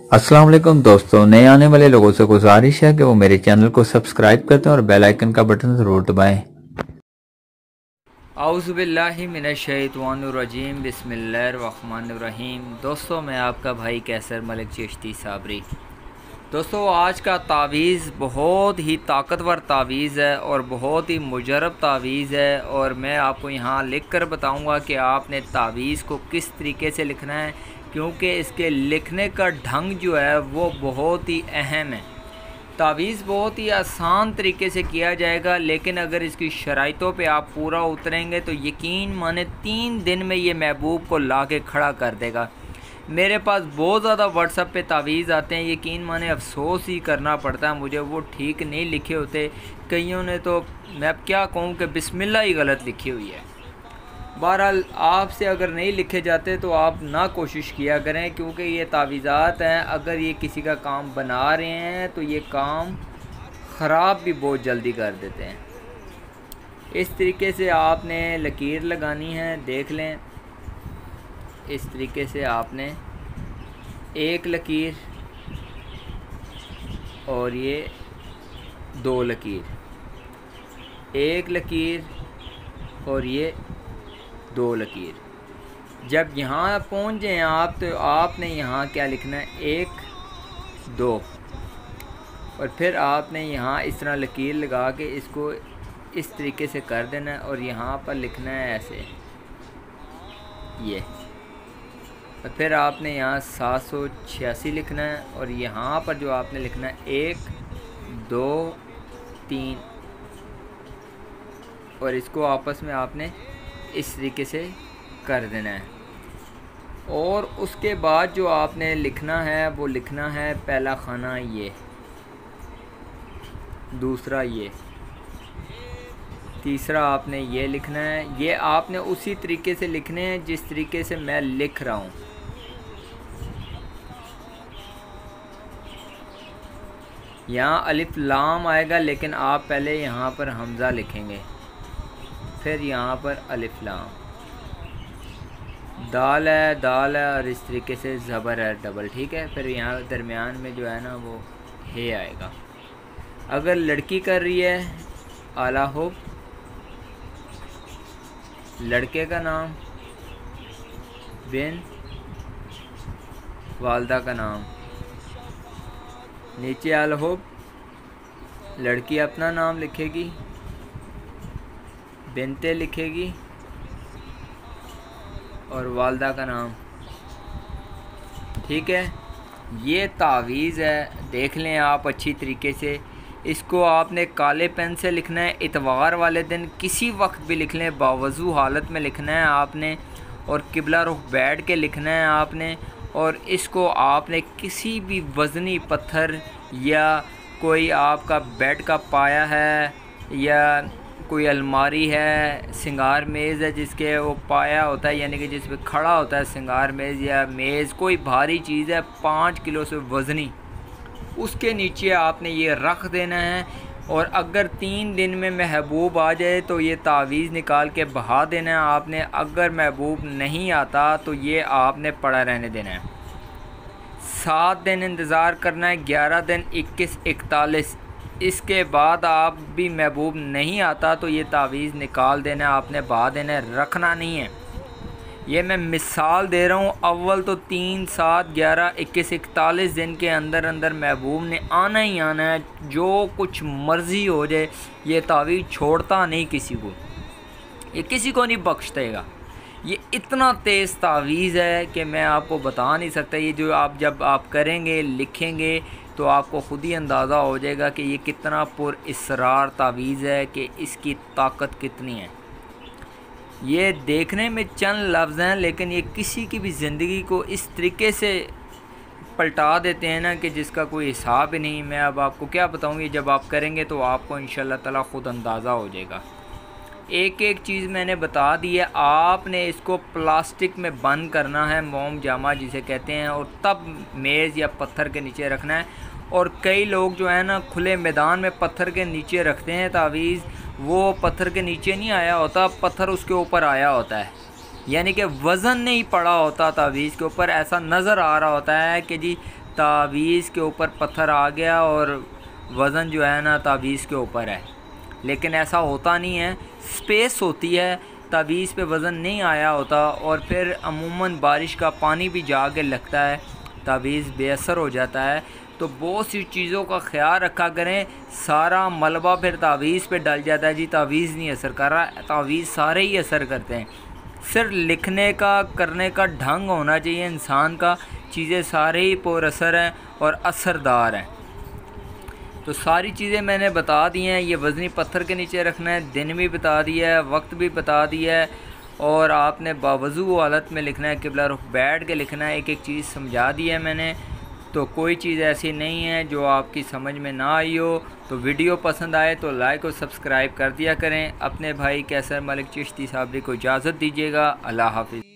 अस्सलाम वालेकुम दोस्तों, नए आने वाले लोगों से गुजारिश है कि वो मेरे चैनल को सब्सक्राइब करते हैं और बेल आइकन का बटन ज़रूर दबाएं। आउज़ुबिल्लाहि मिनश्शैतानिर्रजीम बिस्मिल्लाहिर्रहमानिर्रहीम। दोस्तों, मैं आपका भाई कैसर मलिक चिश्ती साबरी। दोस्तों, आज का तावीज़ बहुत ही ताकतवर तावीज़ है और बहुत ही मुजरब तावीज़ है, और मैं आपको यहाँ लिख कर बताऊँगा कि आपने तावीज़ को किस तरीके से लिखना है, क्योंकि इसके लिखने का ढंग जो है वो बहुत ही अहम है। तावीज़ बहुत ही आसान तरीके से किया जाएगा, लेकिन अगर इसकी शराइतों पे आप पूरा उतरेंगे तो यकीन माने 3 दिन में ये महबूब को ला के खड़ा कर देगा। मेरे पास बहुत ज़्यादा व्हाट्सएप पे तावीज़ आते हैं, यकीन माने अफसोस ही करना पड़ता है मुझे, वो ठीक नहीं लिखे होते। कईयों ने तो मैं अब क्या कहूँ कि बिस्मिल्लाह ही गलत लिखी हुई है। बहरहाल आपसे अगर नहीं लिखे जाते तो आप ना कोशिश किया करें, क्योंकि ये तावीज़ात हैं, अगर ये किसी का काम बना रहे हैं तो ये काम ख़राब भी बहुत जल्दी कर देते हैं। इस तरीके से आपने लकीर लगानी है, देख लें। इस तरीके से आपने एक लकीर और ये 2 लकीर, एक लकीर और ये 2 लकीर। जब यहाँ पहुँच जाएँ आप तो आपने यहाँ क्या लिखना है, 1 2, और फिर आपने यहाँ इस तरह लकीर लगा के इसको इस तरीके से कर देना है, और यहाँ पर लिखना है ऐसे ये, और फिर आपने यहाँ 786 लिखना है, और यहाँ पर जो आपने लिखना है 1 2 3, और इसको आपस में आपने इस तरीके से कर देना है। और उसके बाद जो आपने लिखना है वो लिखना है पहला खाना ये, दूसरा ये, तीसरा आपने ये लिखना है। ये आपने उसी तरीके से लिखने हैं जिस तरीके से मैं लिख रहा हूँ। यहाँ अलिफ लाम आएगा, लेकिन आप पहले यहाँ पर हमज़ा लिखेंगे, फिर यहाँ पर अलिफ लाम, दाल है दाल है, और इस तरीके से ज़बर है डबल, ठीक है। फिर यहाँ दरमियान में जो है ना वो हे आएगा। अगर लड़की कर रही है आला हुब, लड़के का नाम बिन, वालदा का नाम, नीचे आला हुब, लड़की अपना नाम लिखेगी, बिनते लिखेगी और वालदा का नाम, ठीक है। ये तावीज़ है, देख लें आप अच्छी तरीके से। इसको आपने काले पेन से लिखना है, इतवार वाले दिन किसी वक्त भी लिख लें, बावजू हालत में लिखना है आपने, और किबला रुख बैठ के लिखना है आपने। और इसको आपने किसी भी वज़नी पत्थर या कोई आपका बेड का पाया है या कोई अलमारी है, सिंगार मेज़ है जिसके वो पाया होता है, यानी कि जिस पे खड़ा होता है सिंगार मेज़ या मेज़, कोई भारी चीज़ है 5 किलो से वज़नी, उसके नीचे आपने ये रख देना है। और अगर 3 दिन में महबूब आ जाए तो ये तावीज़ निकाल के बहा देना है आपने। अगर महबूब नहीं आता तो ये आपने पड़ा रहने देना है। 7 दिन इंतज़ार करना है, 11 दिन, 21, 41। इसके बाद आप भी महबूब नहीं आता तो ये तावीज़ निकाल देना है आपने, बहा देना है, रखना नहीं है। ये मैं मिसाल दे रहा हूँ। अव्वल तो 3, 7, 11, 21, 41 दिन के अंदर अंदर महबूब ने आना ही आना है, जो कुछ मर्ज़ी हो जाए। ये तावीज़ छोड़ता नहीं किसी को, ये किसी को नहीं बख्शेगा। ये इतना तेज़ तावीज़ है कि मैं आपको बता नहीं सकता। ये जो आप जब आप करेंगे, लिखेंगे, तो आपको ख़ुद ही अंदाज़ा हो जाएगा कि ये कितना पुरअसरार तावीज़ है, कि इसकी ताकत कितनी है। ये देखने में चंद लफ्ज़ हैं, लेकिन ये किसी की भी ज़िंदगी को इस तरीके से पलटा देते हैं ना कि जिसका कोई हिसाब ही नहीं। मैं अब आपको क्या बताऊँ, जब आप करेंगे तो आपको इंशाअल्लाह ताला ख़ुद अंदाज़ा हो जाएगा। एक एक चीज़ मैंने बता दी है। आपने इसको प्लास्टिक में बंद करना है, मोम जामा जिसे कहते हैं, और तब मेज़ या पत्थर के नीचे रखना है। और कई लोग जो है ना खुले मैदान में पत्थर के नीचे रखते हैं तावीज़, वो पत्थर के नीचे नहीं आया होता, पत्थर उसके ऊपर आया होता है। یعنی کہ وزن نہیں پڑا ہوتا تعویذ کے اوپر، ایسا نظر آ رہا ہوتا ہے کہ جی تعویذ کے اوپر پتھر آ گیا اور وزن جو ہے نا تعویذ کے اوپر ہے، لیکن ایسا ہوتا نہیں ہے، سپیس ہوتی ہے، تعویذ پہ وزن نہیں آیا ہوتا، اور پھر عموماً بارش کا پانی بھی جا کے لگتا ہے، تعویذ بے اثر ہو جاتا ہے۔ تو بہت سی چیزوں کا خیال رکھا کریں، سارا ملبہ پھر تعویذ پہ ڈل جاتا ہے، جی تعویذ نہیں اثر کر رہا، تعویذ سارے ہی اثر کرتے ہیں، صرف لکھنے کا کرنے کا ڈھنگ ہونا چاہیے انسان کا، چیزیں سارے ہی پر اثر ہیں اور اثردار ہیں۔ تو ساری چیزیں میں نے بتا دی ہیں، یہ وزنی پتھر کے نیچے رکھنا ہے، دن بھی بتا دیا ہے، وقت بھی بتا دیا ہے، اور آپ نے باوضو حالت میں لکھنا ہے، قبلہ رخ بیٹھ کے لکھنا ہے، ایک ایک چیز سمجھا دی ہے میں نے۔ تو کوئی چیز ایسی نہیں ہے جو آپ کی سمجھ میں نہ آئی ہو۔ تو ویڈیو پسند آئے تو لائک اور سبسکرائب کر دیا کریں۔ اپنے بھائی کیسر ملک چشتی صابری کو اجازت دیجیے گا۔ اللہ حافظ۔